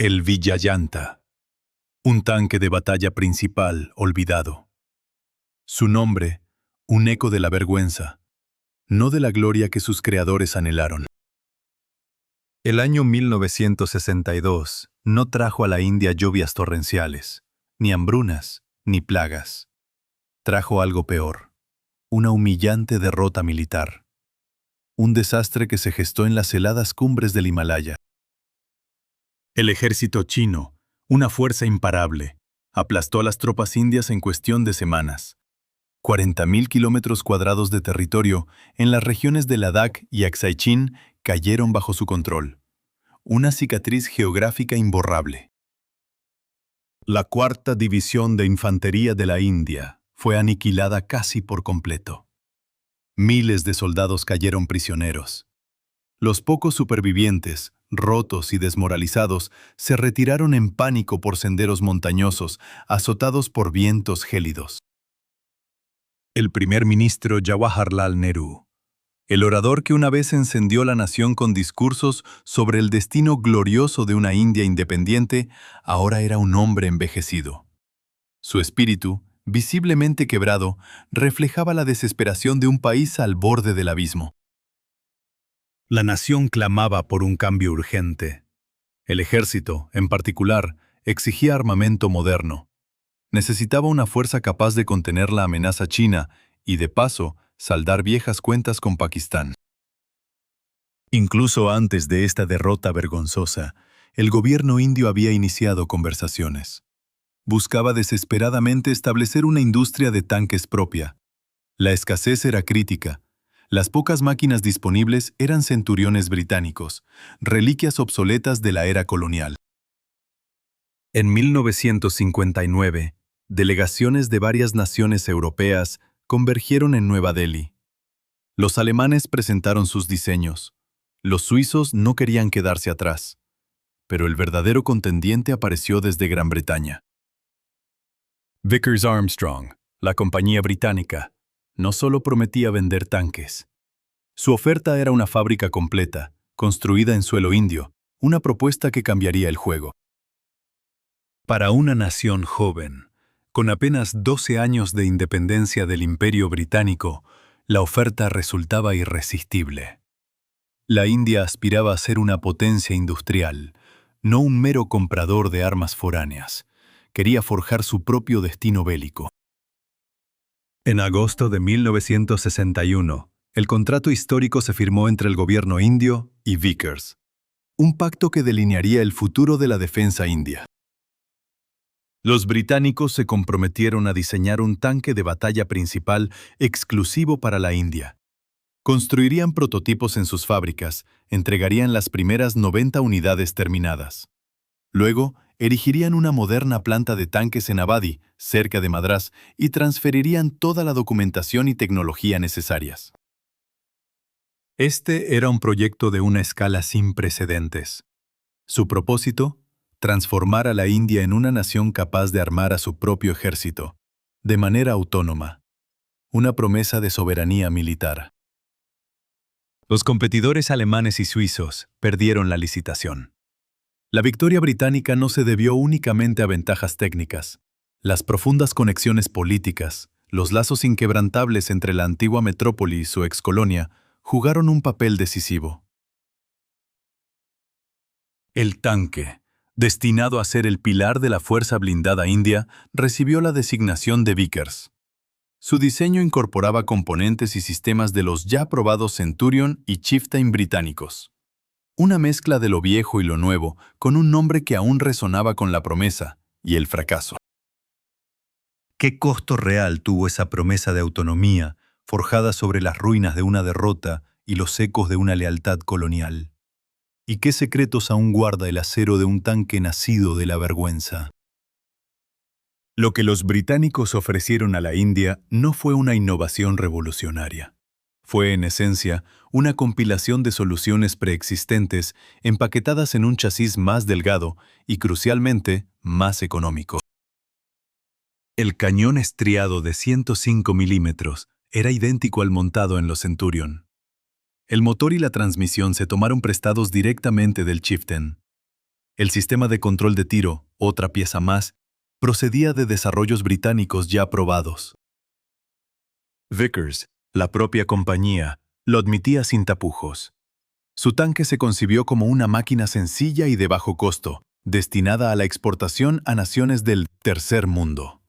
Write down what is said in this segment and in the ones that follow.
El Vijayanta, un tanque de batalla principal olvidado. Su nombre, un eco de la vergüenza, no de la gloria que sus creadores anhelaron. El año 1962 no trajo a la India lluvias torrenciales, ni hambrunas, ni plagas. Trajo algo peor, una humillante derrota militar. Un desastre que se gestó en las heladas cumbres del Himalaya. El ejército chino, una fuerza imparable, aplastó a las tropas indias en cuestión de semanas. 40.000 kilómetros cuadrados de territorio en las regiones de Ladakh y Aksai Chin cayeron bajo su control. Una cicatriz geográfica imborrable. La cuarta división de infantería de la India fue aniquilada casi por completo. Miles de soldados cayeron prisioneros. Los pocos supervivientes, rotos y desmoralizados, se retiraron en pánico por senderos montañosos, azotados por vientos gélidos. El primer ministro Jawaharlal Nehru, el orador que una vez encendió la nación con discursos sobre el destino glorioso de una India independiente, ahora era un hombre envejecido. Su espíritu, visiblemente quebrado, reflejaba la desesperación de un país al borde del abismo. La nación clamaba por un cambio urgente. El ejército, en particular, exigía armamento moderno. Necesitaba una fuerza capaz de contener la amenaza china y, de paso, saldar viejas cuentas con Pakistán. Incluso antes de esta derrota vergonzosa, el gobierno indio había iniciado conversaciones. Buscaba desesperadamente establecer una industria de tanques propia. La escasez era crítica. Las pocas máquinas disponibles eran centuriones británicos, reliquias obsoletas de la era colonial. En 1959, delegaciones de varias naciones europeas convergieron en Nueva Delhi. Los alemanes presentaron sus diseños. Los suizos no querían quedarse atrás. Pero el verdadero contendiente apareció desde Gran Bretaña. Vickers Armstrong, la compañía británica, no solo prometía vender tanques. Su oferta era una fábrica completa, construida en suelo indio, una propuesta que cambiaría el juego. Para una nación joven, con apenas 12 años de independencia del Imperio Británico, la oferta resultaba irresistible. La India aspiraba a ser una potencia industrial, no un mero comprador de armas foráneas. Quería forjar su propio destino bélico. En agosto de 1961, el contrato histórico se firmó entre el gobierno indio y Vickers, un pacto que delinearía el futuro de la defensa india. Los británicos se comprometieron a diseñar un tanque de batalla principal exclusivo para la India. Construirían prototipos en sus fábricas, entregarían las primeras 90 unidades terminadas. Luego, erigirían una moderna planta de tanques en Awadh, cerca de Madrás, y transferirían toda la documentación y tecnología necesarias. Este era un proyecto de una escala sin precedentes. Su propósito, transformar a la India en una nación capaz de armar a su propio ejército, de manera autónoma. Una promesa de soberanía militar. Los competidores alemanes y suizos perdieron la licitación. La victoria británica no se debió únicamente a ventajas técnicas. Las profundas conexiones políticas, los lazos inquebrantables entre la antigua metrópoli y su excolonia, jugaron un papel decisivo. El tanque, destinado a ser el pilar de la fuerza blindada india, recibió la designación de Vickers. Su diseño incorporaba componentes y sistemas de los ya probados Centurion y Chieftain británicos. Una mezcla de lo viejo y lo nuevo, con un nombre que aún resonaba con la promesa y el fracaso. ¿Qué costo real tuvo esa promesa de autonomía, forjada sobre las ruinas de una derrota y los ecos de una lealtad colonial? ¿Y qué secretos aún guarda el acero de un tanque nacido de la vergüenza? Lo que los británicos ofrecieron a la India no fue una innovación revolucionaria. Fue, en esencia, una compilación de soluciones preexistentes empaquetadas en un chasis más delgado y, crucialmente, más económico. El cañón estriado de 105 milímetros era idéntico al montado en los Centurion. El motor y la transmisión se tomaron prestados directamente del Chieftain. El sistema de control de tiro, otra pieza más, procedía de desarrollos británicos ya probados. Vickers, la propia compañía, lo admitía sin tapujos. Su tanque se concibió como una máquina sencilla y de bajo costo, destinada a la exportación a naciones del tercer mundo.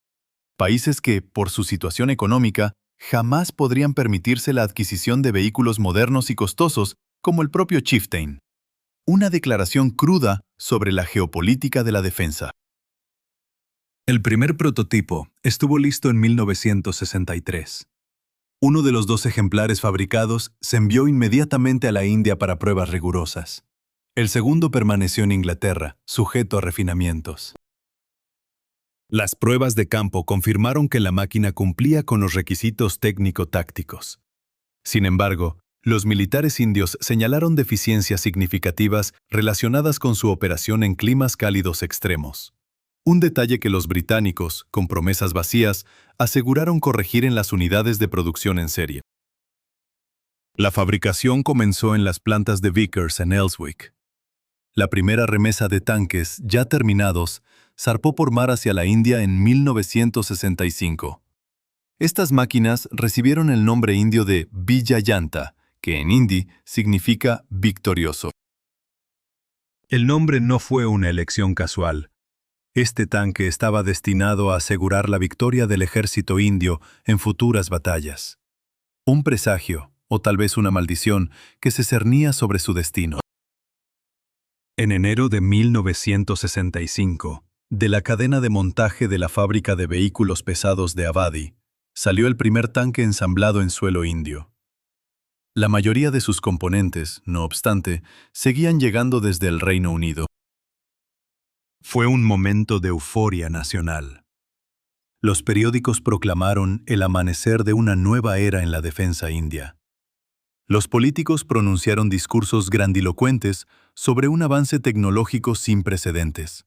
Países que, por su situación económica, jamás podrían permitirse la adquisición de vehículos modernos y costosos como el propio Chieftain. Una declaración cruda sobre la geopolítica de la defensa. El primer prototipo estuvo listo en 1963. Uno de los 2 ejemplares fabricados se envió inmediatamente a la India para pruebas rigurosas. El segundo permaneció en Inglaterra, sujeto a refinamientos. Las pruebas de campo confirmaron que la máquina cumplía con los requisitos técnico-tácticos. Sin embargo, los militares indios señalaron deficiencias significativas relacionadas con su operación en climas cálidos extremos. Un detalle que los británicos, con promesas vacías, aseguraron corregir en las unidades de producción en serie. La fabricación comenzó en las plantas de Vickers en Elswick. La primera remesa de tanques, ya terminados, zarpó por mar hacia la India en 1965. Estas máquinas recibieron el nombre indio de Vijayanta, que en hindi significa victorioso. El nombre no fue una elección casual. Este tanque estaba destinado a asegurar la victoria del ejército indio en futuras batallas. Un presagio, o tal vez una maldición, que se cernía sobre su destino. En enero de 1965, de la cadena de montaje de la fábrica de vehículos pesados de Avadi, salió el primer tanque ensamblado en suelo indio. La mayoría de sus componentes, no obstante, seguían llegando desde el Reino Unido. Fue un momento de euforia nacional. Los periódicos proclamaron el amanecer de una nueva era en la defensa india. Los políticos pronunciaron discursos grandilocuentes sobre un avance tecnológico sin precedentes.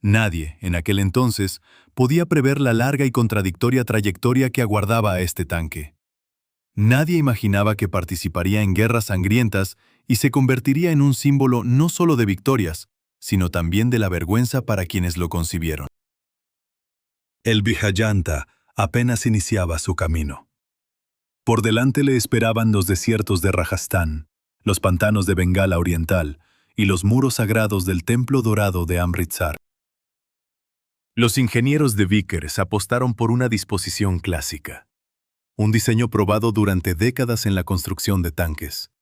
Nadie, en aquel entonces, podía prever la larga y contradictoria trayectoria que aguardaba a este tanque. Nadie imaginaba que participaría en guerras sangrientas y se convertiría en un símbolo no solo de victorias, sino también de la vergüenza para quienes lo concibieron. El Vijayanta apenas iniciaba su camino. Por delante le esperaban los desiertos de Rajastán, los pantanos de Bengala Oriental y los muros sagrados del Templo Dorado de Amritsar. Los ingenieros de Vickers apostaron por una disposición clásica, un diseño probado durante décadas en la construcción de tanques.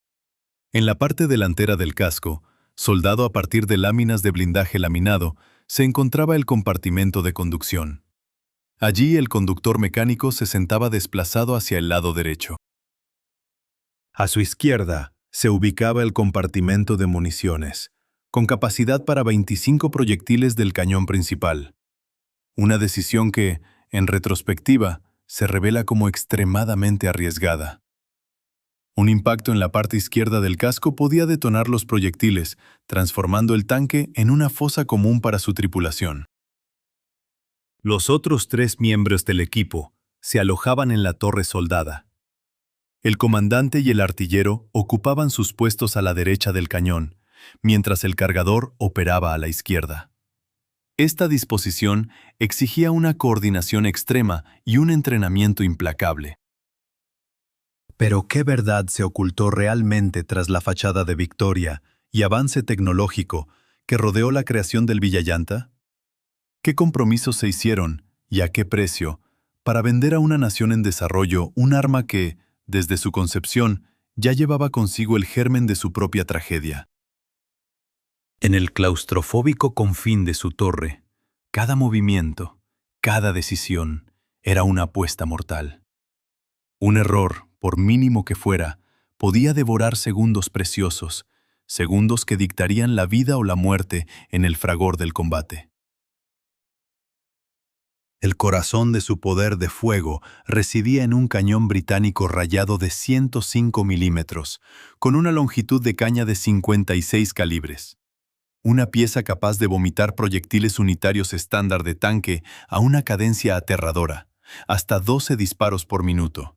En la parte delantera del casco, soldado a partir de láminas de blindaje laminado, se encontraba el compartimento de conducción. Allí el conductor mecánico se sentaba desplazado hacia el lado derecho. A su izquierda se ubicaba el compartimento de municiones, con capacidad para 25 proyectiles del cañón principal. Una decisión que, en retrospectiva, se revela como extremadamente arriesgada. Un impacto en la parte izquierda del casco podía detonar los proyectiles, transformando el tanque en una fosa común para su tripulación. Los otros 3 miembros del equipo se alojaban en la torre soldada. El comandante y el artillero ocupaban sus puestos a la derecha del cañón, mientras el cargador operaba a la izquierda. Esta disposición exigía una coordinación extrema y un entrenamiento implacable. Pero ¿qué verdad se ocultó realmente tras la fachada de victoria y avance tecnológico que rodeó la creación del Vijayanta? ¿Qué compromisos se hicieron, y a qué precio, para vender a una nación en desarrollo un arma que, desde su concepción, ya llevaba consigo el germen de su propia tragedia? En el claustrofóbico confín de su torre, cada movimiento, cada decisión, era una apuesta mortal. Un error, por mínimo que fuera, podía devorar segundos preciosos, segundos que dictarían la vida o la muerte en el fragor del combate. El corazón de su poder de fuego residía en un cañón británico rayado de 105 milímetros, con una longitud de caña de 56 calibres. Una pieza capaz de vomitar proyectiles unitarios estándar de tanque a una cadencia aterradora, hasta 12 disparos por minuto.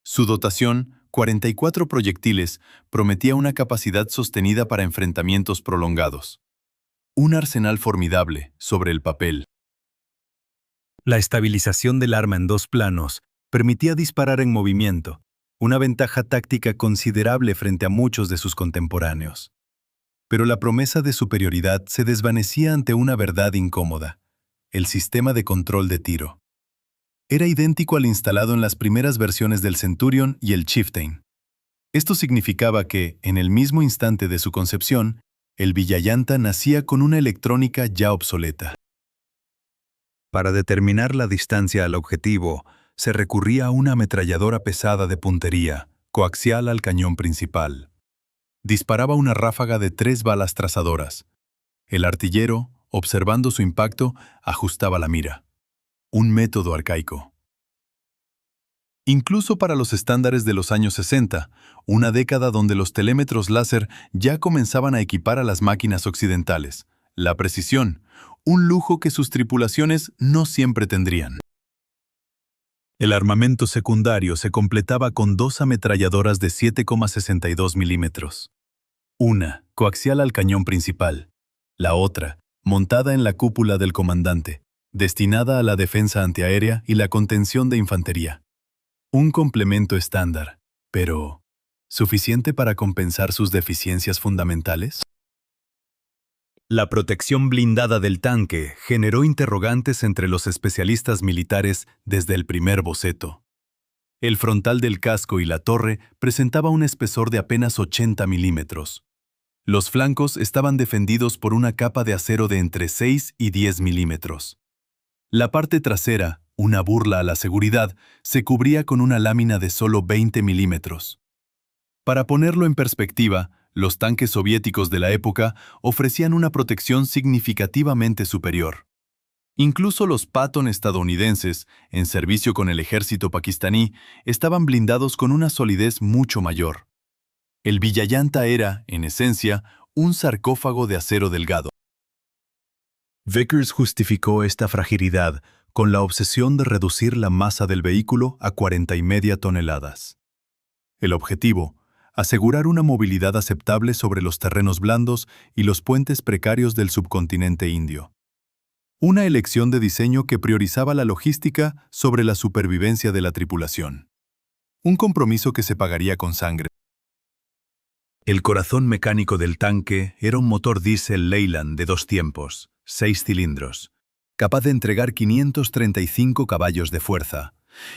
Su dotación, 44 proyectiles, prometía una capacidad sostenida para enfrentamientos prolongados. Un arsenal formidable sobre el papel. La estabilización del arma en dos planos permitía disparar en movimiento, una ventaja táctica considerable frente a muchos de sus contemporáneos. Pero la promesa de superioridad se desvanecía ante una verdad incómoda: el sistema de control de tiro. Era idéntico al instalado en las primeras versiones del Centurion y el Chieftain. Esto significaba que, en el mismo instante de su concepción, el Villallanta nacía con una electrónica ya obsoleta. Para determinar la distancia al objetivo, se recurría a una ametralladora pesada de puntería, coaxial al cañón principal. Disparaba una ráfaga de 3 balas trazadoras. El artillero, observando su impacto, ajustaba la mira. Un método arcaico. Incluso para los estándares de los años 60, una década donde los telémetros láser ya comenzaban a equipar a las máquinas occidentales, la precisión, un lujo que sus tripulaciones no siempre tendrían. El armamento secundario se completaba con 2 ametralladoras de 7,62 milímetros. Una, coaxial al cañón principal. La otra, montada en la cúpula del comandante, destinada a la defensa antiaérea y la contención de infantería. Un complemento estándar, pero ¿suficiente para compensar sus deficiencias fundamentales? La protección blindada del tanque generó interrogantes entre los especialistas militares desde el primer boceto. El frontal del casco y la torre presentaba un espesor de apenas 80 milímetros. Los flancos estaban defendidos por una capa de acero de entre 6 y 10 milímetros. La parte trasera, una burla a la seguridad, se cubría con una lámina de solo 20 milímetros. Para ponerlo en perspectiva, los tanques soviéticos de la época ofrecían una protección significativamente superior. Incluso los Patton estadounidenses, en servicio con el ejército pakistaní, estaban blindados con una solidez mucho mayor. El Villallanta era, en esencia, un sarcófago de acero delgado. Vickers justificó esta fragilidad con la obsesión de reducir la masa del vehículo a 40,5 toneladas. El objetivo: asegurar una movilidad aceptable sobre los terrenos blandos y los puentes precarios del subcontinente indio. Una elección de diseño que priorizaba la logística sobre la supervivencia de la tripulación. Un compromiso que se pagaría con sangre. El corazón mecánico del tanque era un motor diésel Leyland de 2 tiempos, 6 cilindros, capaz de entregar 535 caballos de fuerza.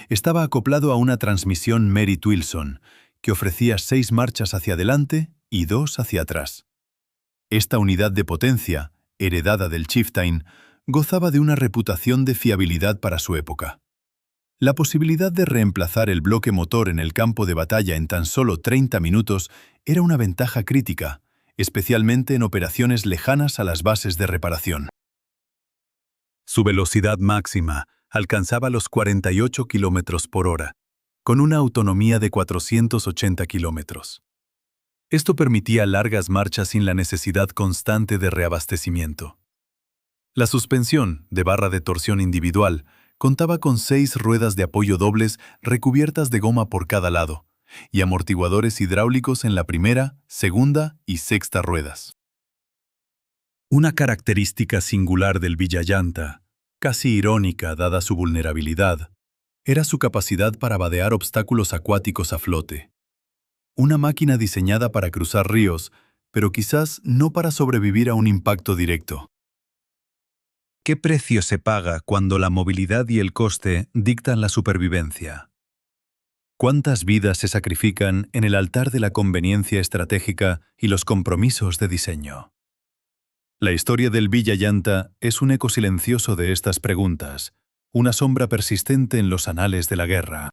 Estaba acoplado a una transmisión Merritt Wilson, que ofrecía 6 marchas hacia adelante y 2 hacia atrás. Esta unidad de potencia, heredada del Chieftain, gozaba de una reputación de fiabilidad para su época. La posibilidad de reemplazar el bloque motor en el campo de batalla en tan solo 30 minutos era una ventaja crítica, especialmente en operaciones lejanas a las bases de reparación. Su velocidad máxima alcanzaba los 48 kilómetros por hora, con una autonomía de 480 kilómetros. Esto permitía largas marchas sin la necesidad constante de reabastecimiento. La suspensión, de barra de torsión individual, contaba con 6 ruedas de apoyo dobles recubiertas de goma por cada lado, y amortiguadores hidráulicos en la primera, segunda y sexta ruedas. Una característica singular del Villallanta, casi irónica dada su vulnerabilidad, era su capacidad para vadear obstáculos acuáticos a flote. Una máquina diseñada para cruzar ríos, pero quizás no para sobrevivir a un impacto directo. ¿Qué precio se paga cuando la movilidad y el coste dictan la supervivencia? ¿Cuántas vidas se sacrifican en el altar de la conveniencia estratégica y los compromisos de diseño? La historia del Villallanta es un eco silencioso de estas preguntas, una sombra persistente en los anales de la guerra.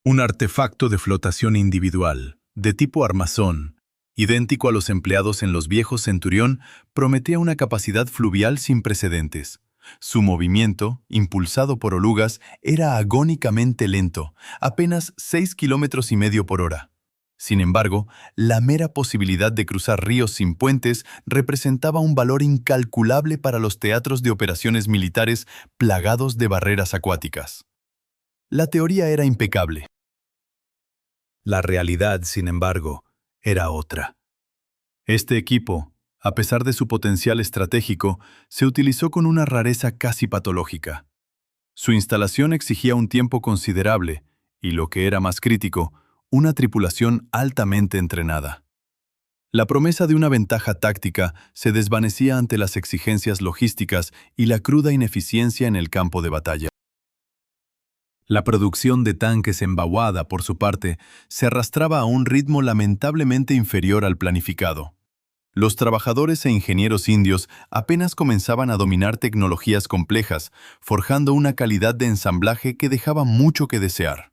Un artefacto de flotación individual, de tipo armazón, idéntico a los empleados en los viejos Centurión, prometía una capacidad fluvial sin precedentes. Su movimiento, impulsado por orugas, era agónicamente lento, apenas 6,5 kilómetros por hora. Sin embargo, la mera posibilidad de cruzar ríos sin puentes representaba un valor incalculable para los teatros de operaciones militares plagados de barreras acuáticas. La teoría era impecable. La realidad, sin embargo, era otra. Este equipo, A pesar de su potencial estratégico, se utilizó con una rareza casi patológica. Su instalación exigía un tiempo considerable y, lo que era más crítico, una tripulación altamente entrenada. La promesa de una ventaja táctica se desvanecía ante las exigencias logísticas y la cruda ineficiencia en el campo de batalla. La producción de tanques en Bawada, por su parte, se arrastraba a un ritmo lamentablemente inferior al planificado. Los trabajadores e ingenieros indios apenas comenzaban a dominar tecnologías complejas, forjando una calidad de ensamblaje que dejaba mucho que desear.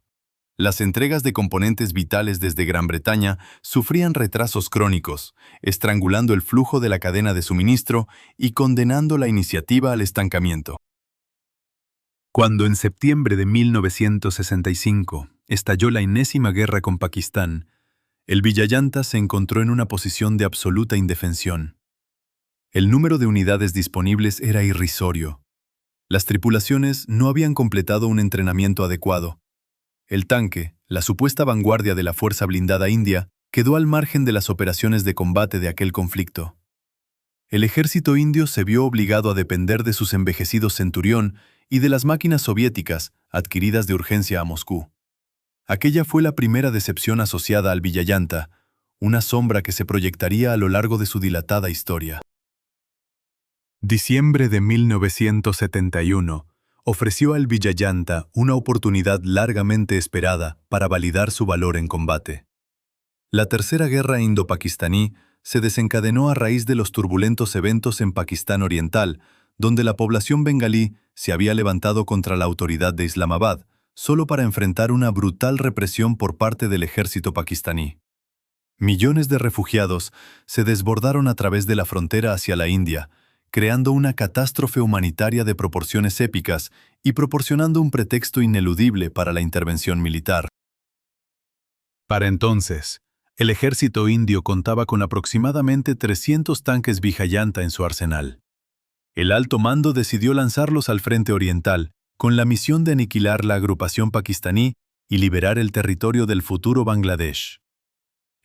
Las entregas de componentes vitales desde Gran Bretaña sufrían retrasos crónicos, estrangulando el flujo de la cadena de suministro y condenando la iniciativa al estancamiento. Cuando en septiembre de 1965 estalló la enésima guerra con Pakistán, el Vijayanta se encontró en una posición de absoluta indefensión. El número de unidades disponibles era irrisorio. Las tripulaciones no habían completado un entrenamiento adecuado. El tanque, la supuesta vanguardia de la fuerza blindada india, quedó al margen de las operaciones de combate de aquel conflicto. El ejército indio se vio obligado a depender de sus envejecidos Centurión y de las máquinas soviéticas adquiridas de urgencia a Moscú. Aquella fue la primera decepción asociada al Vijayanta, una sombra que se proyectaría a lo largo de su dilatada historia. Diciembre de 1971 ofreció al Vijayanta una oportunidad largamente esperada para validar su valor en combate. La Tercera Guerra Indo-Pakistaní se desencadenó a raíz de los turbulentos eventos en Pakistán Oriental, donde la población bengalí se había levantado contra la autoridad de Islamabad, solo para enfrentar una brutal represión por parte del ejército pakistaní. Millones de refugiados se desbordaron a través de la frontera hacia la India, creando una catástrofe humanitaria de proporciones épicas y proporcionando un pretexto ineludible para la intervención militar. Para entonces, el ejército indio contaba con aproximadamente 300 tanques Vijayanta en su arsenal. El alto mando decidió lanzarlos al frente oriental, con la misión de aniquilar la agrupación pakistaní y liberar el territorio del futuro Bangladesh.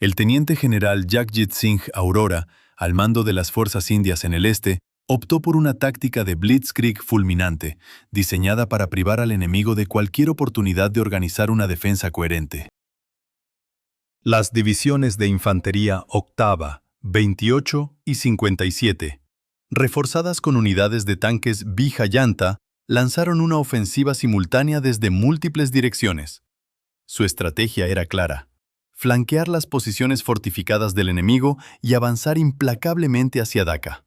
El teniente general Jagjit Singh Aurora, al mando de las fuerzas indias en el este, optó por una táctica de blitzkrieg fulminante, diseñada para privar al enemigo de cualquier oportunidad de organizar una defensa coherente. Las divisiones de infantería octava, 28 y 57, reforzadas con unidades de tanques Vijayanta, lanzaron una ofensiva simultánea desde múltiples direcciones. Su estrategia era clara: flanquear las posiciones fortificadas del enemigo y avanzar implacablemente hacia Dhaka.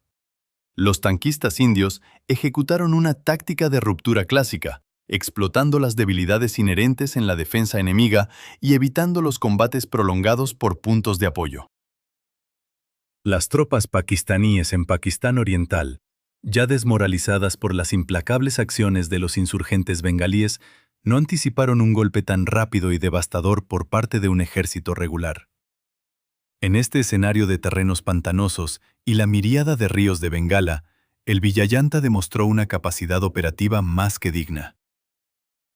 Los tanquistas indios ejecutaron una táctica de ruptura clásica, explotando las debilidades inherentes en la defensa enemiga y evitando los combates prolongados por puntos de apoyo. Las tropas pakistaníes en Pakistán Oriental, ya desmoralizadas por las implacables acciones de los insurgentes bengalíes, no anticiparon un golpe tan rápido y devastador por parte de un ejército regular. En este escenario de terrenos pantanosos y la miríada de ríos de Bengala, el Vijayanta demostró una capacidad operativa más que digna.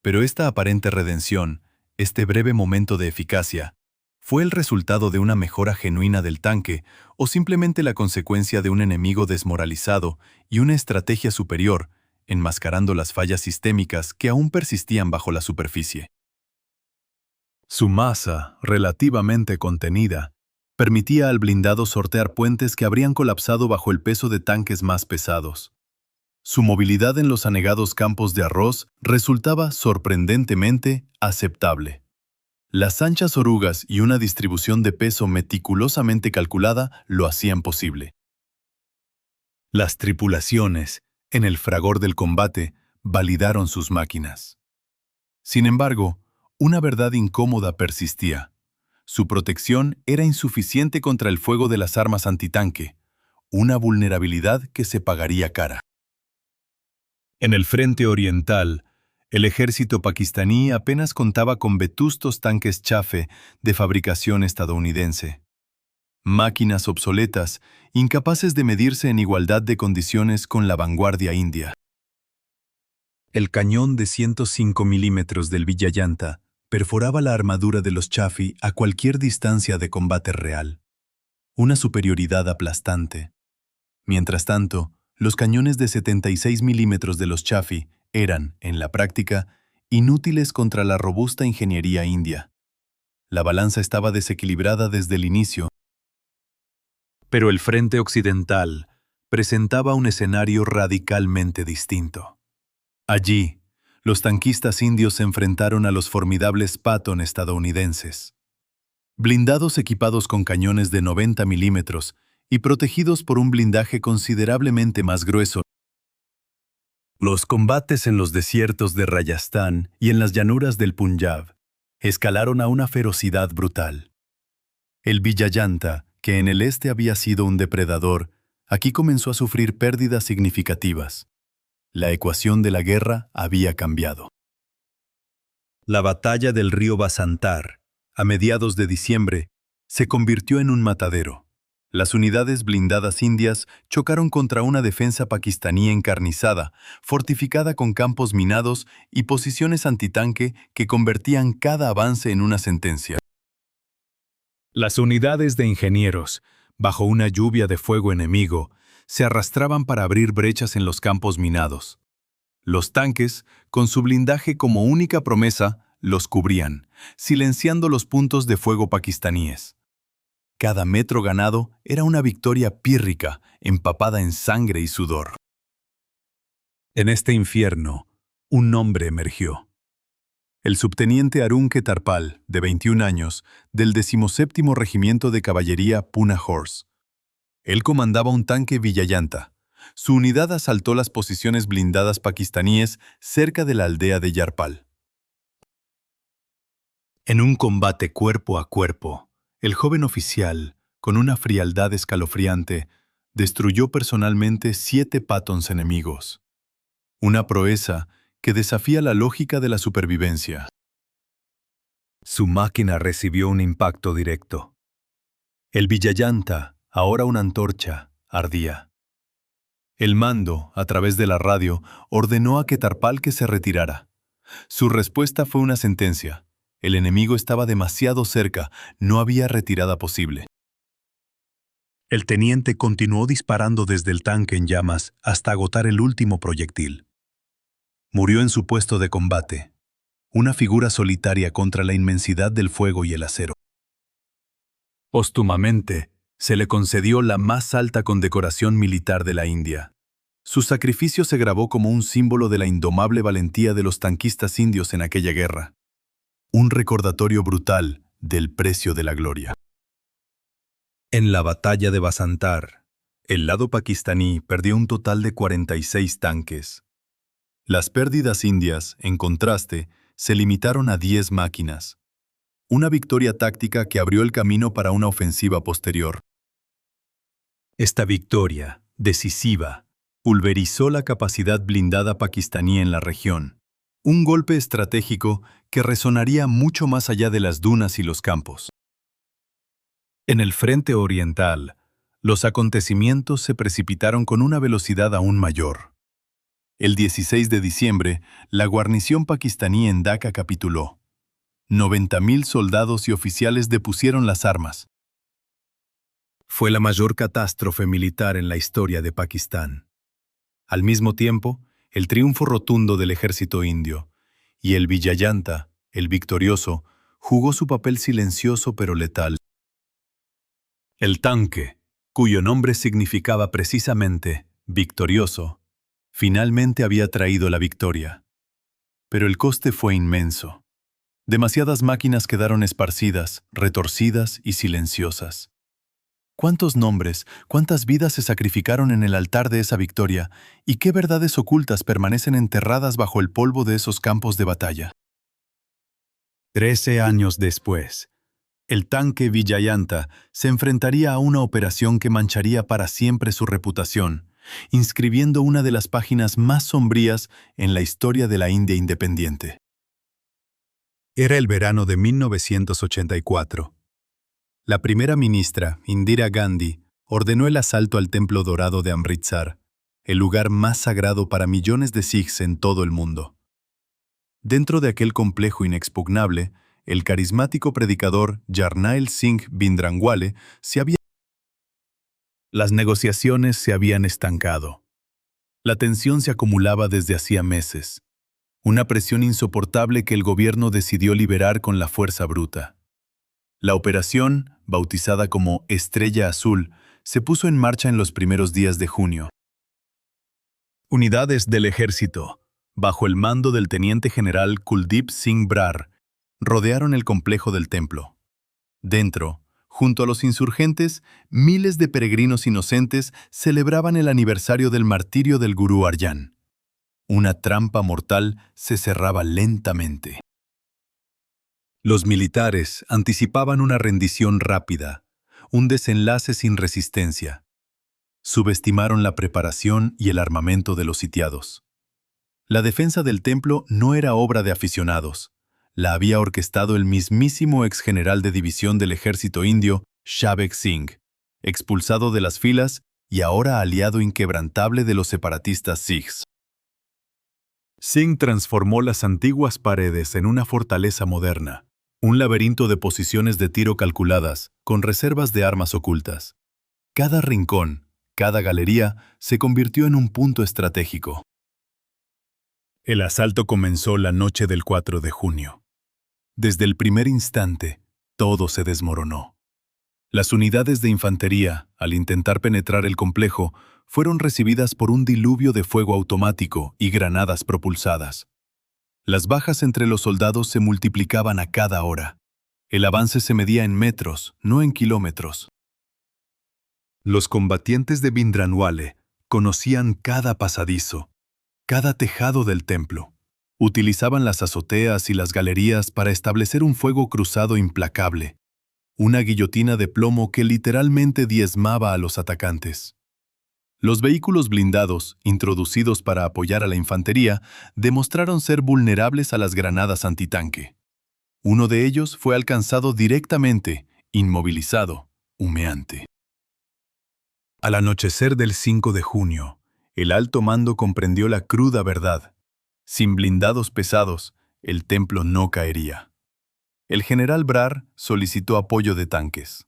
Pero esta aparente redención, este breve momento de eficacia, ¿fue el resultado de una mejora genuina del tanque o simplemente la consecuencia de un enemigo desmoralizado y una estrategia superior, enmascarando las fallas sistémicas que aún persistían bajo la superficie? Su masa, relativamente contenida, permitía al blindado sortear puentes que habrían colapsado bajo el peso de tanques más pesados. Su movilidad en los anegados campos de arroz resultaba sorprendentemente aceptable. Las anchas orugas y una distribución de peso meticulosamente calculada lo hacían posible. Las tripulaciones, en el fragor del combate, validaron sus máquinas. Sin embargo, una verdad incómoda persistía. Su protección era insuficiente contra el fuego de las armas antitanque, una vulnerabilidad que se pagaría cara. En el frente oriental, el ejército pakistaní apenas contaba con vetustos tanques Chafe de fabricación estadounidense. Máquinas obsoletas, incapaces de medirse en igualdad de condiciones con la vanguardia india. El cañón de 105 milímetros del Vijayanta perforaba la armadura de los Chafe a cualquier distancia de combate real. Una superioridad aplastante, Mientras tanto, los cañones de 76 milímetros de los Chaffee eran, en la práctica, inútiles contra la robusta ingeniería india. La balanza estaba desequilibrada desde el inicio, pero el frente occidental presentaba un escenario radicalmente distinto. Allí, los tanquistas indios se enfrentaron a los formidables Patton estadounidenses. Blindados equipados con cañones de 90 milímetros y protegidos por un blindaje considerablemente más grueso, los combates en los desiertos de Rayastán y en las llanuras del Punjab escalaron a una ferocidad brutal. El Vijayanta, que en el este había sido un depredador, aquí comenzó a sufrir pérdidas significativas. La ecuación de la guerra había cambiado. La batalla del río Basantar, a mediados de diciembre, se convirtió en un matadero. Las unidades blindadas indias chocaron contra una defensa pakistaní encarnizada, fortificada con campos minados y posiciones antitanque que convertían cada avance en una sentencia. Las unidades de ingenieros, bajo una lluvia de fuego enemigo, se arrastraban para abrir brechas en los campos minados. Los tanques, con su blindaje como única promesa, los cubrían, silenciando los puntos de fuego pakistaníes. Cada metro ganado era una victoria pírrica, empapada en sangre y sudor. En este infierno, un hombre emergió. El subteniente Arun Ketarpal, de 21 años, del 17º Regimiento de Caballería Pune Horse. Él comandaba un tanque Vijayanta. Su unidad asaltó las posiciones blindadas pakistaníes cerca de la aldea de Yarpal. En un combate cuerpo a cuerpo, el joven oficial, con una frialdad escalofriante, destruyó personalmente 7 Pattons enemigos. Una proeza que desafía la lógica de la supervivencia. Su máquina recibió un impacto directo. El Vijayanta, ahora una antorcha, ardía. El mando, a través de la radio, ordenó a Ketarpal que se retirara. Su respuesta fue una sentencia. El enemigo estaba demasiado cerca, no había retirada posible. El teniente continuó disparando desde el tanque en llamas hasta agotar el último proyectil. Murió en su puesto de combate, una figura solitaria contra la inmensidad del fuego y el acero. Póstumamente, se le concedió la más alta condecoración militar de la India. Su sacrificio se grabó como un símbolo de la indomable valentía de los tanquistas indios en aquella guerra. Un recordatorio brutal del precio de la gloria. En la batalla de Basantar, el lado pakistaní perdió un total de 46 tanques. Las pérdidas indias, en contraste, se limitaron a 10 máquinas. Una victoria táctica que abrió el camino para una ofensiva posterior. Esta victoria, decisiva, pulverizó la capacidad blindada pakistaní en la región. Un golpe estratégico que resonaría mucho más allá de las dunas y los campos. En el frente oriental, los acontecimientos se precipitaron con una velocidad aún mayor. El 16 de diciembre, la guarnición pakistaní en Dhaka capituló. 90.000 soldados y oficiales depusieron las armas. Fue la mayor catástrofe militar en la historia de Pakistán. Al mismo tiempo, el triunfo rotundo del ejército indio, y el Vijayanta, el victorioso, jugó su papel silencioso pero letal. El tanque, cuyo nombre significaba precisamente victorioso, finalmente había traído la victoria. Pero el coste fue inmenso. Demasiadas máquinas quedaron esparcidas, retorcidas y silenciosas. ¿Cuántos nombres, cuántas vidas se sacrificaron en el altar de esa victoria, y qué verdades ocultas permanecen enterradas bajo el polvo de esos campos de batalla? 13 años después, el tanque Vijayanta se enfrentaría a una operación que mancharía para siempre su reputación, inscribiendo una de las páginas más sombrías en la historia de la India independiente. Era el verano de 1984. La primera ministra, Indira Gandhi, ordenó el asalto al Templo Dorado de Amritsar, el lugar más sagrado para millones de sikhs en todo el mundo. Dentro de aquel complejo inexpugnable, el carismático predicador Jarnail Singh Bhindranwale se había Las negociaciones se habían estancado. La tensión se acumulaba desde hacía meses. Una presión insoportable que el gobierno decidió liberar con la fuerza bruta. La operación, bautizada como Estrella Azul, se puso en marcha en los primeros días de junio. Unidades del ejército, bajo el mando del teniente general Kuldip Singh Brar, rodearon el complejo del templo. Dentro, junto a los insurgentes, miles de peregrinos inocentes celebraban el aniversario del martirio del Gurú Arjan. Una trampa mortal se cerraba lentamente. Los militares anticipaban una rendición rápida, un desenlace sin resistencia. Subestimaron la preparación y el armamento de los sitiados. La defensa del templo no era obra de aficionados. La había orquestado el mismísimo exgeneral de división del ejército indio, Shabek Singh, expulsado de las filas y ahora aliado inquebrantable de los separatistas sikhs. Singh transformó las antiguas paredes en una fortaleza moderna, un laberinto de posiciones de tiro calculadas, con reservas de armas ocultas. Cada rincón, cada galería, se convirtió en un punto estratégico. El asalto comenzó la noche del 4 de junio. Desde el primer instante, todo se desmoronó. Las unidades de infantería, al intentar penetrar el complejo, fueron recibidas por un diluvio de fuego automático y granadas propulsadas. Las bajas entre los soldados se multiplicaban a cada hora. El avance se medía en metros, no en kilómetros. Los combatientes de Bhindranwale conocían cada pasadizo, cada tejado del templo. Utilizaban las azoteas y las galerías para establecer un fuego cruzado implacable, una guillotina de plomo que literalmente diezmaba a los atacantes. Los vehículos blindados, introducidos para apoyar a la infantería, demostraron ser vulnerables a las granadas antitanque. Uno de ellos fue alcanzado directamente, inmovilizado, humeante. Al anochecer del 5 de junio, el alto mando comprendió la cruda verdad. Sin blindados pesados, el templo no caería. El general Brar solicitó apoyo de tanques.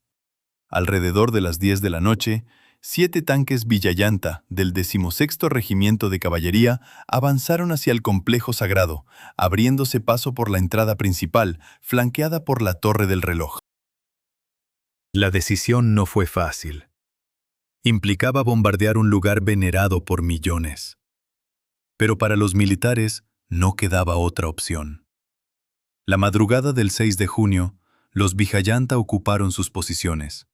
Alrededor de las 10 de la noche, 7 tanques Villayanta del 16º Regimiento de Caballería avanzaron hacia el complejo sagrado, abriéndose paso por la entrada principal, flanqueada por la Torre del Reloj. La decisión no fue fácil. Implicaba bombardear un lugar venerado por millones. Pero para los militares no quedaba otra opción. La madrugada del 6 de junio, los Vijayanta ocuparon sus posiciones.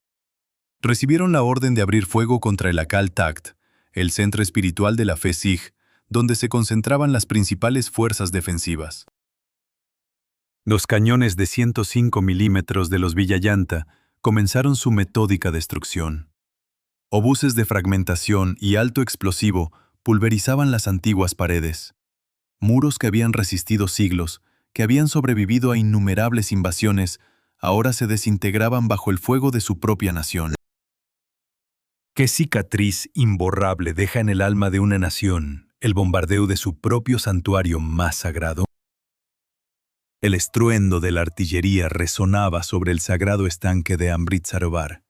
Recibieron la orden de abrir fuego contra el Akal Takht, el centro espiritual de la fe Sikh, donde se concentraban las principales fuerzas defensivas. Los cañones de 105 milímetros de los Vijayanta comenzaron su metódica destrucción. Obuses de fragmentación y alto explosivo pulverizaban las antiguas paredes. Muros que habían resistido siglos, que habían sobrevivido a innumerables invasiones, ahora se desintegraban bajo el fuego de su propia nación. ¿Qué cicatriz imborrable deja en el alma de una nación el bombardeo de su propio santuario más sagrado? El estruendo de la artillería resonaba sobre el sagrado estanque de Amritsarovar,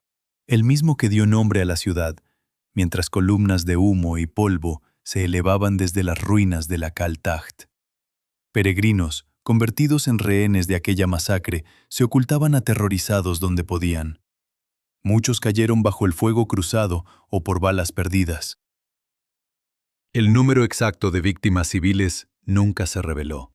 el mismo que dio nombre a la ciudad, mientras columnas de humo y polvo se elevaban desde las ruinas del Akal Takht. Peregrinos, convertidos en rehenes de aquella masacre, se ocultaban aterrorizados donde podían. Muchos cayeron bajo el fuego cruzado o por balas perdidas. El número exacto de víctimas civiles nunca se reveló.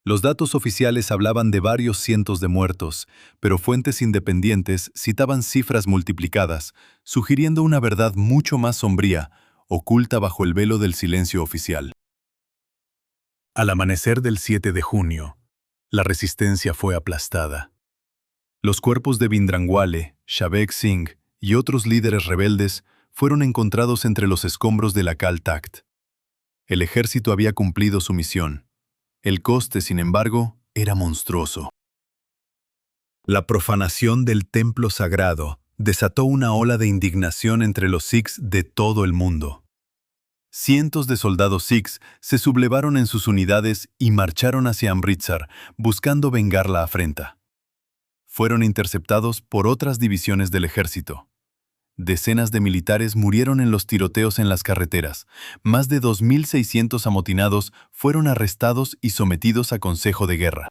Los datos oficiales hablaban de varios cientos de muertos, pero fuentes independientes citaban cifras multiplicadas, sugiriendo una verdad mucho más sombría, oculta bajo el velo del silencio oficial. Al amanecer del 7 de junio, la resistencia fue aplastada. Los cuerpos de Bhindranwale, Shabek Singh y otros líderes rebeldes fueron encontrados entre los escombros del Akal Takht. El ejército había cumplido su misión. El coste, sin embargo, era monstruoso. La profanación del templo sagrado desató una ola de indignación entre los sikhs de todo el mundo. Cientos de soldados sikhs se sublevaron en sus unidades y marcharon hacia Amritsar, buscando vengar la afrenta. Fueron interceptados por otras divisiones del ejército. Decenas de militares murieron en los tiroteos en las carreteras. Más de 2.600 amotinados fueron arrestados y sometidos a consejo de guerra.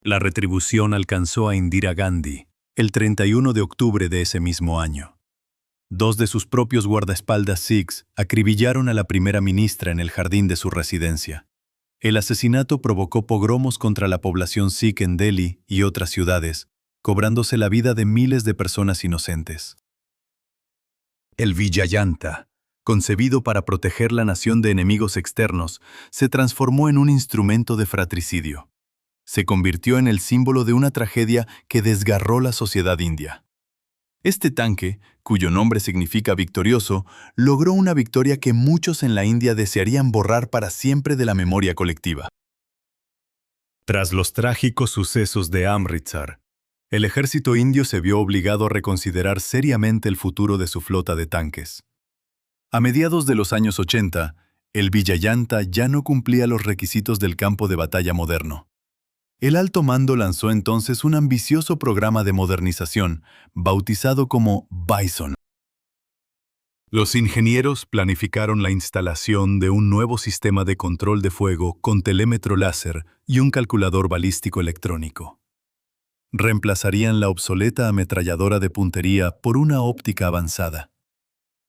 La retribución alcanzó a Indira Gandhi el 31 de octubre de ese mismo año. 2 de sus propios guardaespaldas sikhs acribillaron a la primera ministra en el jardín de su residencia. El asesinato provocó pogromos contra la población sikh en Delhi y otras ciudades, cobrándose la vida de miles de personas inocentes. El Vijayanta, concebido para proteger la nación de enemigos externos, se transformó en un instrumento de fratricidio. Se convirtió en el símbolo de una tragedia que desgarró la sociedad india. Este tanque, cuyo nombre significa victorioso, logró una victoria que muchos en la India desearían borrar para siempre de la memoria colectiva. Tras los trágicos sucesos de Amritsar, el ejército indio se vio obligado a reconsiderar seriamente el futuro de su flota de tanques. A mediados de los años 80, el Vijayanta ya no cumplía los requisitos del campo de batalla moderno. El alto mando lanzó entonces un ambicioso programa de modernización, bautizado como Bison. Los ingenieros planificaron la instalación de un nuevo sistema de control de fuego con telémetro láser y un calculador balístico electrónico. Reemplazarían la obsoleta ametralladora de puntería por una óptica avanzada.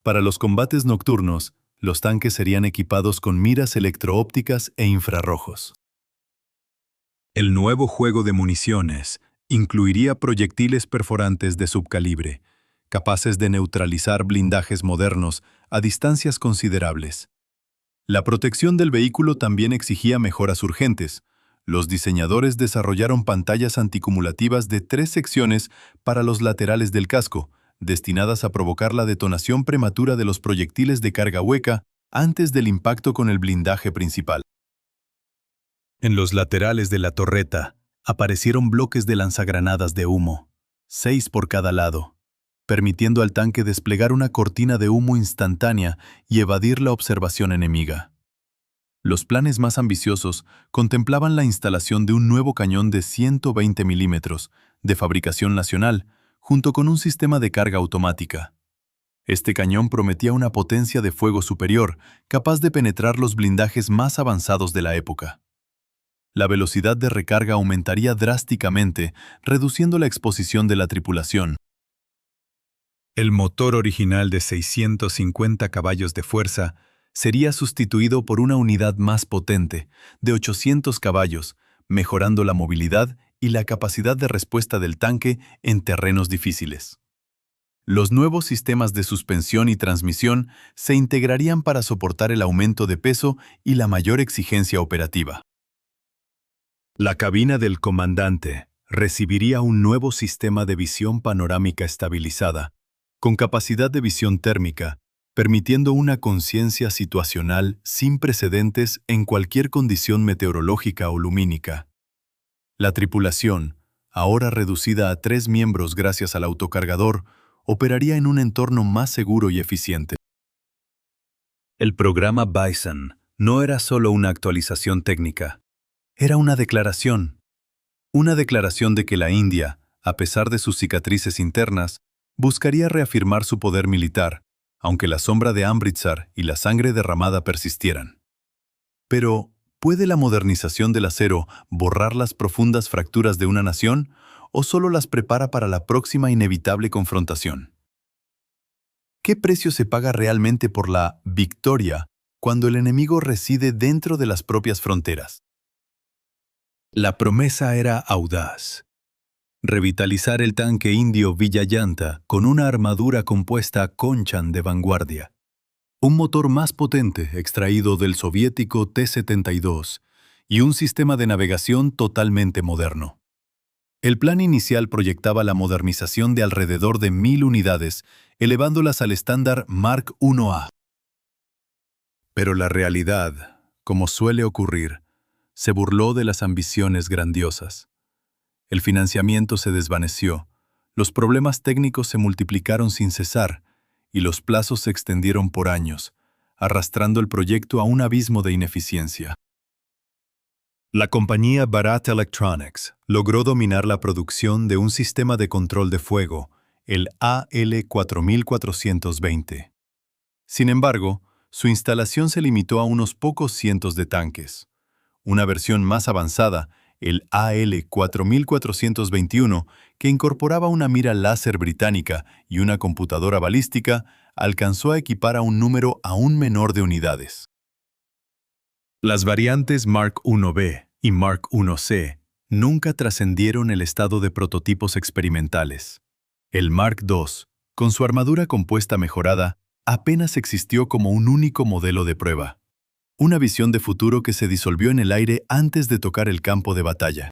Para los combates nocturnos, los tanques serían equipados con miras electroópticas e infrarrojos. El nuevo juego de municiones incluiría proyectiles perforantes de subcalibre, capaces de neutralizar blindajes modernos a distancias considerables. La protección del vehículo también exigía mejoras urgentes. Los diseñadores desarrollaron pantallas anticumulativas de 3 secciones para los laterales del casco, destinadas a provocar la detonación prematura de los proyectiles de carga hueca antes del impacto con el blindaje principal. En los laterales de la torreta aparecieron bloques de lanzagranadas de humo, 6 por cada lado, permitiendo al tanque desplegar una cortina de humo instantánea y evadir la observación enemiga. Los planes más ambiciosos contemplaban la instalación de un nuevo cañón de 120 milímetros, de fabricación nacional, junto con un sistema de carga automática. Este cañón prometía una potencia de fuego superior, capaz de penetrar los blindajes más avanzados de la época. La velocidad de recarga aumentaría drásticamente, reduciendo la exposición de la tripulación. El motor original de 650 caballos de fuerza sería sustituido por una unidad más potente, de 800 caballos, mejorando la movilidad y la capacidad de respuesta del tanque en terrenos difíciles. Los nuevos sistemas de suspensión y transmisión se integrarían para soportar el aumento de peso y la mayor exigencia operativa. La cabina del comandante recibiría un nuevo sistema de visión panorámica estabilizada, con capacidad de visión térmica, permitiendo una conciencia situacional sin precedentes en cualquier condición meteorológica o lumínica. La tripulación, ahora reducida a 3 miembros gracias al autocargador, operaría en un entorno más seguro y eficiente. El programa Bison no era solo una actualización técnica, era una declaración de que la India, a pesar de sus cicatrices internas, buscaría reafirmar su poder militar, aunque la sombra de Amritsar y la sangre derramada persistieran. Pero, ¿puede la modernización del acero borrar las profundas fracturas de una nación o solo las prepara para la próxima inevitable confrontación? ¿Qué precio se paga realmente por la victoria cuando el enemigo reside dentro de las propias fronteras? La promesa era audaz. Revitalizar el tanque indio Vijayanta con una armadura compuesta Conchan de vanguardia. Un motor más potente extraído del soviético T-72 y un sistema de navegación totalmente moderno. El plan inicial proyectaba la modernización de alrededor de 1.000 unidades, elevándolas al estándar Mark I-A. Pero la realidad, como suele ocurrir, se burló de las ambiciones grandiosas. El financiamiento se desvaneció, los problemas técnicos se multiplicaron sin cesar y los plazos se extendieron por años, arrastrando el proyecto a un abismo de ineficiencia. La compañía Bharat Electronics logró dominar la producción de un sistema de control de fuego el AL-4420. Sin embargo, su instalación se limitó a unos pocos cientos de tanques. Una versión más avanzada, el AL-4421, que incorporaba una mira láser británica y una computadora balística, alcanzó a equipar a un número aún menor de unidades. Las variantes Mark I-B y Mark I-C nunca trascendieron el estado de prototipos experimentales. El Mark II, con su armadura compuesta mejorada, apenas existió como un único modelo de prueba. Una visión de futuro que se disolvió en el aire antes de tocar el campo de batalla.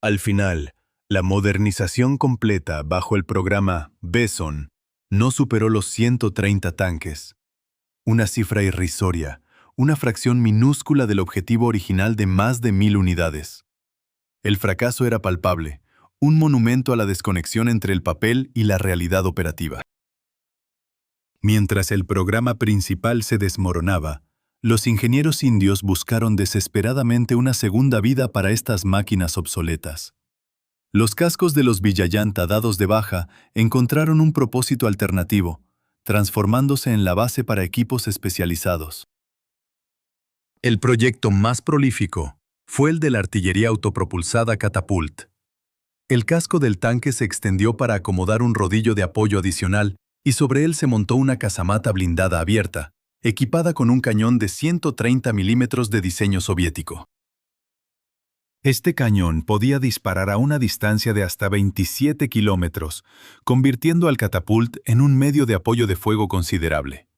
Al final, la modernización completa bajo el programa Beson no superó los 130 tanques. Una cifra irrisoria, una fracción minúscula del objetivo original de más de 1000 unidades. El fracaso era palpable, un monumento a la desconexión entre el papel y la realidad operativa. Mientras el programa principal se desmoronaba, los ingenieros indios buscaron desesperadamente una segunda vida para estas máquinas obsoletas. Los cascos de los Vijayanta dados de baja encontraron un propósito alternativo, transformándose en la base para equipos especializados. El proyecto más prolífico fue el de la artillería autopropulsada Catapult. El casco del tanque se extendió para acomodar un rodillo de apoyo adicional y sobre él se montó una casamata blindada abierta, equipada con un cañón de 130 milímetros de diseño soviético. Este cañón podía disparar a una distancia de hasta 27 kilómetros, convirtiendo al Catapult en un medio de apoyo de fuego considerable.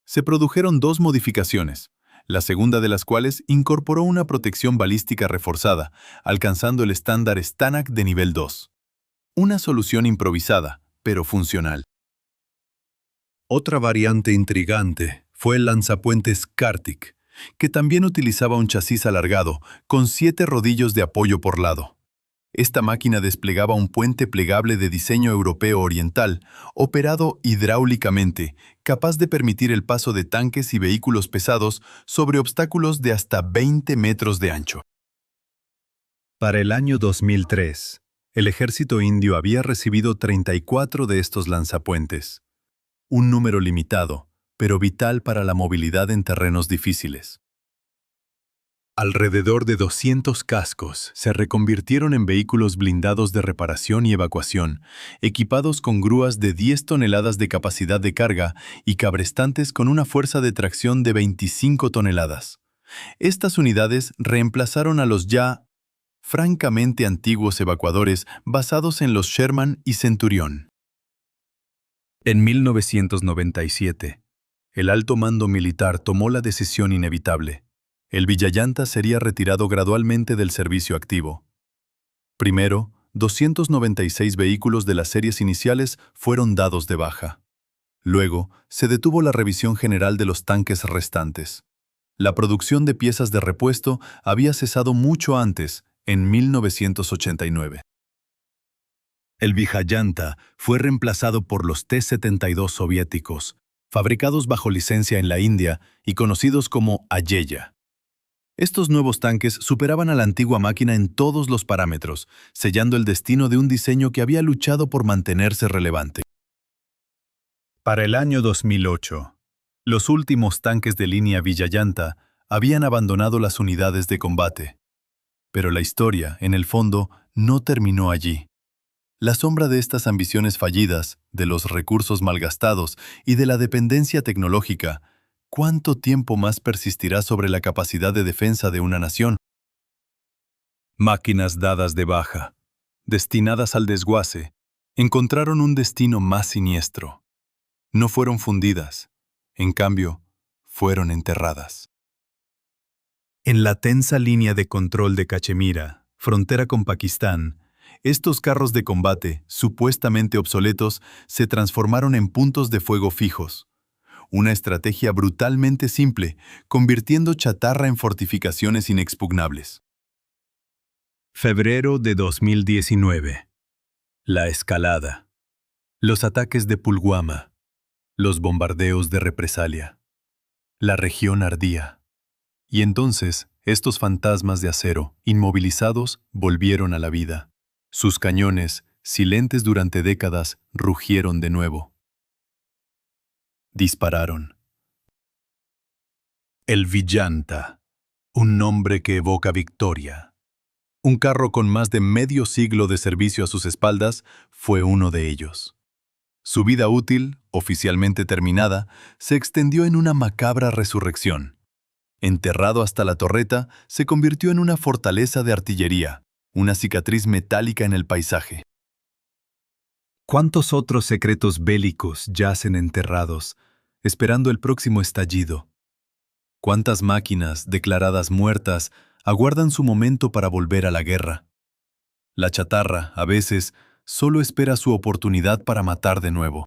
Se produjeron dos modificaciones, la segunda de las cuales incorporó una protección balística reforzada, alcanzando el estándar Stanak de nivel 2. Una solución improvisada, pero funcional. Otra variante intrigante fue el lanzapuentes Kartik, que también utilizaba un chasis alargado, con 7 rodillos de apoyo por lado. Esta máquina desplegaba un puente plegable de diseño europeo oriental, operado hidráulicamente, capaz de permitir el paso de tanques y vehículos pesados sobre obstáculos de hasta 20 metros de ancho. Para el año 2003, el ejército indio había recibido 34 de estos lanzapuentes. Un número limitado, pero vital para la movilidad en terrenos difíciles. Alrededor de 200 cascos se reconvirtieron en vehículos blindados de reparación y evacuación, equipados con grúas de 10 toneladas de capacidad de carga y cabrestantes con una fuerza de tracción de 25 toneladas. Estas unidades reemplazaron a los ya francamente antiguos evacuadores basados en los Sherman y Centurión. En 1997, el alto mando militar tomó la decisión inevitable. El Vijayanta sería retirado gradualmente del servicio activo. Primero, 296 vehículos de las series iniciales fueron dados de baja. Luego, se detuvo la revisión general de los tanques restantes. La producción de piezas de repuesto había cesado mucho antes, en 1989. El Vijayanta fue reemplazado por los T-72 soviéticos, fabricados bajo licencia en la India y conocidos como Ayeya. Estos nuevos tanques superaban a la antigua máquina en todos los parámetros, sellando el destino de un diseño que había luchado por mantenerse relevante. Para el año 2008, los últimos tanques de línea Vijayanta habían abandonado las unidades de combate. Pero la historia, en el fondo, no terminó allí. La sombra de estas ambiciones fallidas, de los recursos malgastados y de la dependencia tecnológica, ¿cuánto tiempo más persistirá sobre la capacidad de defensa de una nación? Máquinas dadas de baja, destinadas al desguace, encontraron un destino más siniestro. No fueron fundidas, en cambio, fueron enterradas. En la tensa línea de control de Cachemira, frontera con Pakistán, estos carros de combate, supuestamente obsoletos, se transformaron en puntos de fuego fijos. Una estrategia brutalmente simple, convirtiendo chatarra en fortificaciones inexpugnables. Febrero de 2019. La escalada. Los ataques de Pulwama. Los bombardeos de represalia. La región ardía. Y entonces, estos fantasmas de acero, inmovilizados, volvieron a la vida. Sus cañones, silentes durante décadas, rugieron de nuevo. Dispararon. El Vijanta, un nombre que evoca victoria. Un carro con más de medio siglo de servicio a sus espaldas fue uno de ellos. Su vida útil, oficialmente terminada, se extendió en una macabra resurrección. Enterrado hasta la torreta, se convirtió en una fortaleza de artillería, una cicatriz metálica en el paisaje. ¿Cuántos otros secretos bélicos yacen enterrados, esperando el próximo estallido? ¿Cuántas máquinas, declaradas muertas, aguardan su momento para volver a la guerra? La chatarra, a veces, solo espera su oportunidad para matar de nuevo.